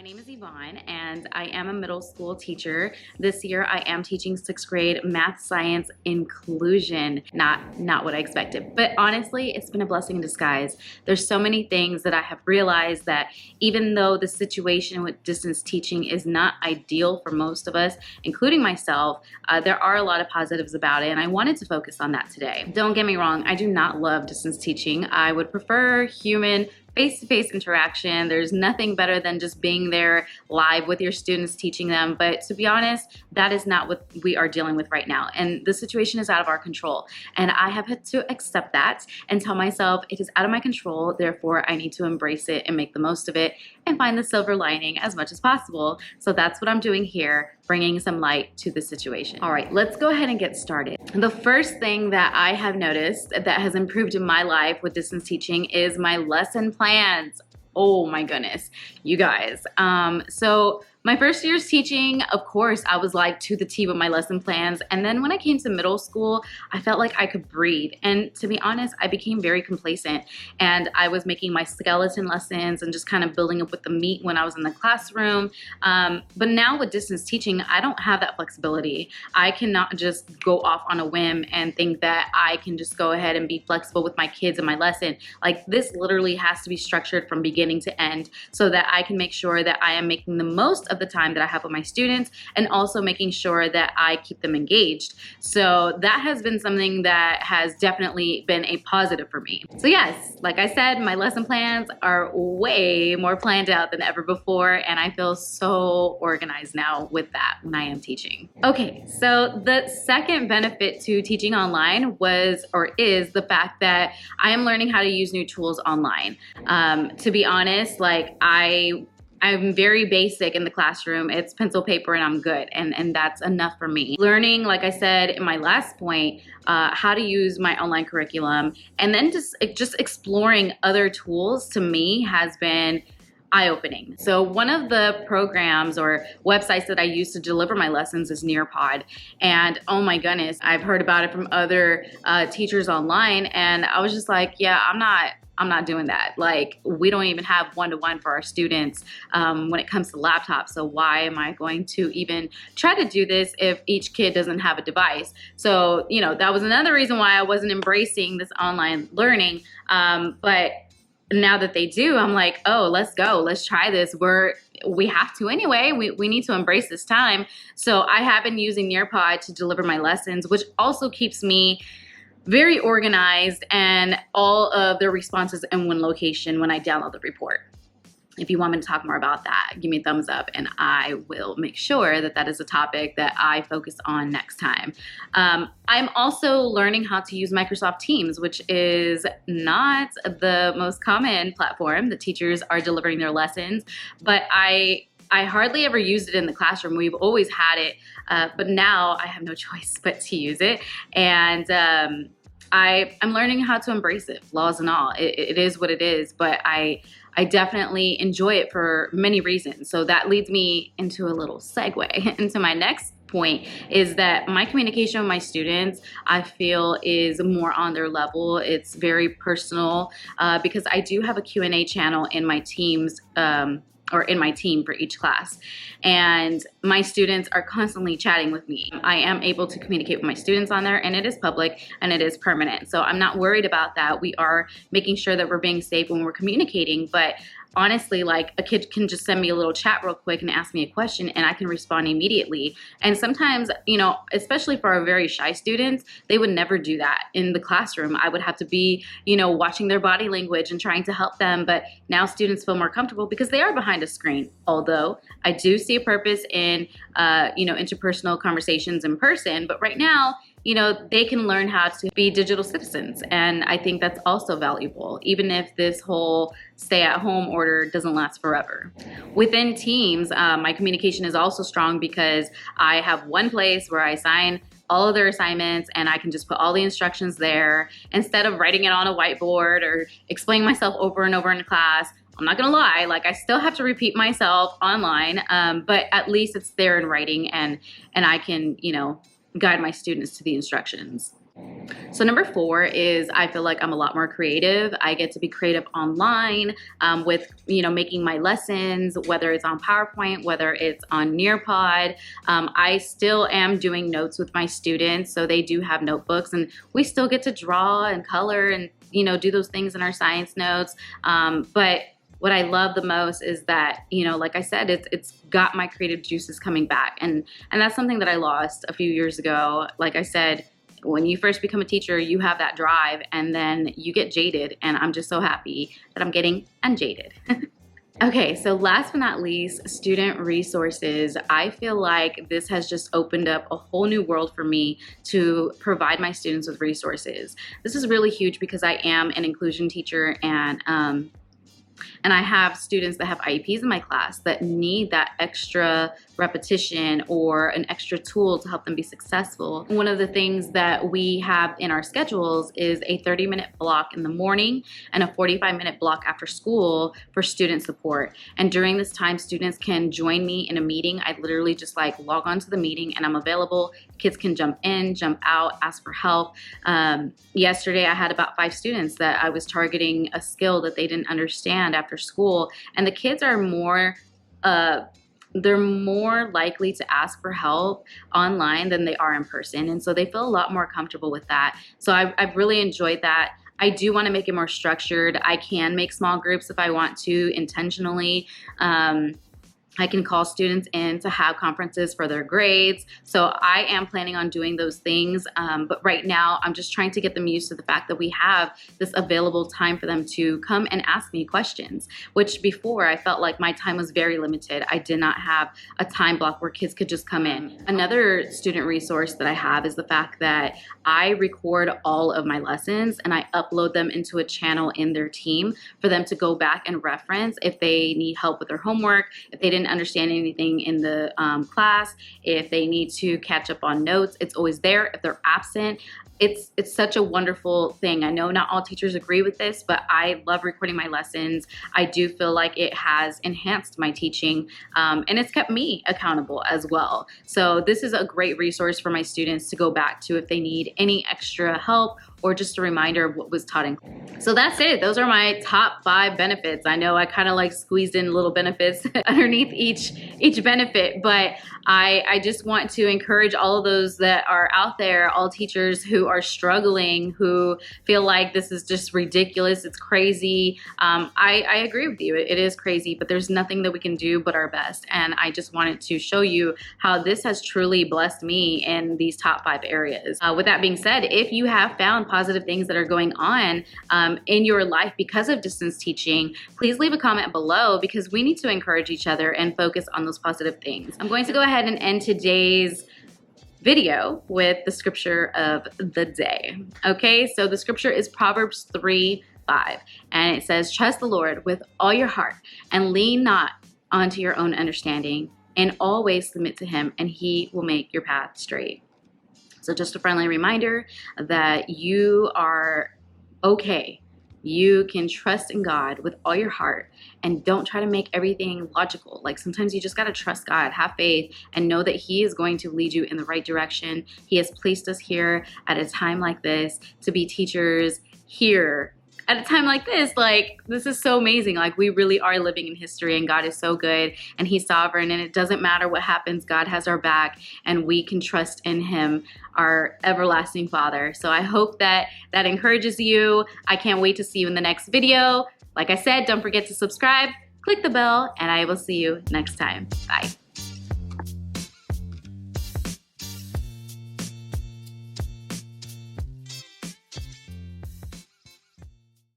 name is Yvonne, and I am a middle school teacher. This year, I am teaching sixth grade math, science, inclusion. Not what I expected, but honestly, it's been a blessing in disguise. There's so many things that I have realized that even though the situation with distance teaching is not ideal for most of us, including myself, there are a lot of positives about it, and I wanted to focus on that today. Don't get me wrong, I do not love distance teaching. I would prefer human face-to-face interaction. There's nothing better than just being there live with your students, teaching them. But to be honest, that is not what we are dealing with right now. And the situation is out of our control. And I have had to accept that and tell myself it is out of my control. Therefore, I need to embrace it and make the most of it and find the silver lining as much as possible. So that's what I'm doing here, bringing some light to the situation. All right, let's go ahead and get started. The first thing that I have noticed that has improved in my life with distance teaching is my lesson plans. Oh my goodness, you guys. So my first year's teaching, of course, I was like to the T with my lesson plans. And then when I came to middle school, I felt like I could breathe. And to be honest, I became very complacent. And I was making my skeleton lessons and just kind of building up with the meat when I was in the classroom. But now with distance teaching, I don't have that flexibility. I cannot just go off on a whim and think that I can just go ahead and be flexible with my kids in my lesson. Like, this literally has to be structured from beginning to end so that I can make sure that I am making the most of the time that I have with my students and also making sure that I keep them engaged. So that has been something that has definitely been a positive for me. So yes, like I said, my lesson plans are way more planned out than ever before, and I feel so organized now with that when I am teaching. Okay, so the second benefit to teaching online was or is the fact that I am learning how to use new tools online. To be honest, like I'm very basic in the classroom. It's pencil, paper, and I'm good. And that's enough for me. Learning, like I said in my last point, how to use my online curriculum, and then just exploring other tools to me has been eye-opening. So one of the programs or websites that I use to deliver my lessons is Nearpod. And oh my goodness, I've heard about it from other teachers online, and I was just like, yeah, I'm not doing that. Like, we don't even have one-to-one for our students when it comes to laptops. So why am I going to even try to do this if each kid doesn't have a device? So, you know, that was another reason why I wasn't embracing this online learning. But now that they do, I'm like, oh, let's go. Let's try this. We have to anyway. We need to embrace this time. So I have been using Nearpod to deliver my lessons, which also keeps me very organized, and all of the responses in one location when I download the report. If you want me to talk more about that, give me a thumbs up and I will make sure that that is a topic that I focus on next time. I'm also learning how to use Microsoft Teams, which is not the most common platform that teachers are delivering their lessons, but I hardly ever used it in the classroom. We've always had it, but now I have no choice but to use it. And I'm learning how to embrace it, flaws and all. It is what it is, but I definitely enjoy it for many reasons. So that leads me into a little segue into my next point, is that my communication with my students, I feel, is more on their level. It's very personal because I do have a Q&A channel in my teams, or in my team for each class. And my students are constantly chatting with me. I am able to communicate with my students on there, and it is public and it is permanent. So I'm not worried about that. We are making sure that we're being safe when we're communicating, but honestly, like, a kid can just send me a little chat real quick and ask me a question and I can respond immediately. And sometimes, you know, especially for our very shy students, they would never do that in the classroom. I would have to be, you know, watching their body language and trying to help them. But now students feel more comfortable because they are behind a screen. Although I do see a purpose in, you know, interpersonal conversations in person. But right now, you know, they can learn how to be digital citizens. And I think that's also valuable, even if this whole stay-at-home order doesn't last forever. Within teams, my communication is also strong because I have one place where I assign all of their assignments and I can just put all the instructions there instead of writing it on a whiteboard or explaining myself over and over in class. I'm not gonna lie, like, I still have to repeat myself online, but at least it's there in writing, and I can, you know, guide my students to the instructions. So number 4 is I feel like I'm a lot more creative. I get to be creative online with, making my lessons, whether it's on PowerPoint, whether it's on Nearpod. I still am doing notes with my students, so they do have notebooks, and we still get to draw and color and, do those things in our science notes. But what I love the most is that, like I said, it's got my creative juices coming back. And that's something that I lost a few years ago. Like I said, when you first become a teacher, you have that drive and then you get jaded. And I'm just so happy that I'm getting unjaded. Okay, so last but not least, student resources. I feel like this has just opened up a whole new world for me to provide my students with resources. This is really huge because I am an inclusion teacher, and I have students that have IEPs in my class that need that extra repetition or an extra tool to help them be successful. One of the things that we have in our schedules is a 30-minute block in the morning and a 45-minute block after school for student support. And during this time, students can join me in a meeting. I literally just log on to the meeting and I'm available. Kids can jump in, jump out, ask for help. Yesterday, I had about 5 students that I was targeting a skill that they didn't understand after school. And the kids are they're more likely to ask for help online than they are in person. And so they feel a lot more comfortable with that. So I've really enjoyed that. I do want to make it more structured. I can make small groups if I want to intentionally. I can call students in to have conferences for their grades. So I am planning on doing those things. But right now, I'm just trying to get them used to the fact that we have this available time for them to come and ask me questions, which before I felt like my time was very limited. I did not have a time block where kids could just come in. Another student resource that I have is the fact that I record all of my lessons and I upload them into a channel in their team for them to go back and reference if they need help with their homework, if they didn't understand anything in the class, if they need to catch up on notes, it's always there. If they're absent, it's such a wonderful thing. I know not all teachers agree with this, but I love recording my lessons. I do feel like it has enhanced my teaching, and it's kept me accountable as well. So this is a great resource for my students to go back to if they need any extra help or just a reminder of what was taught in class. So that's it. Those are my top 5 benefits. I know I kind of squeezed in little benefits underneath each benefit, but I just want to encourage all of those that are out there, all teachers who are struggling, who feel like this is just ridiculous, it's crazy. I agree with you. It is crazy, but there's nothing that we can do but our best. And I just wanted to show you how this has truly blessed me in these top 5 areas. With that being said, if you have found positive things that are going on in your life because of distance teaching, please leave a comment below because we need to encourage each other and focus on those positive things. I'm going to go ahead and end today's video with the scripture of the day. Okay, so the scripture is Proverbs 3:5, and it says, "Trust the Lord with all your heart and lean not onto your own understanding. In all ways submit to him, and he will make your path straight." So just a friendly reminder that you are okay. You can trust in God with all your heart and don't try to make everything logical. Sometimes you just got to trust God, have faith, and know that he is going to lead you in the right direction. He has placed us here at a time like this to be teachers here. At a time like this is so amazing. We really are living in history, and God is so good, and he's sovereign, and it doesn't matter what happens. God has our back, and we can trust in him, our everlasting Father. So I hope that encourages you. I can't wait to see you in the next video. Like I said, don't forget to subscribe, click the bell, and I will see you next time. Bye.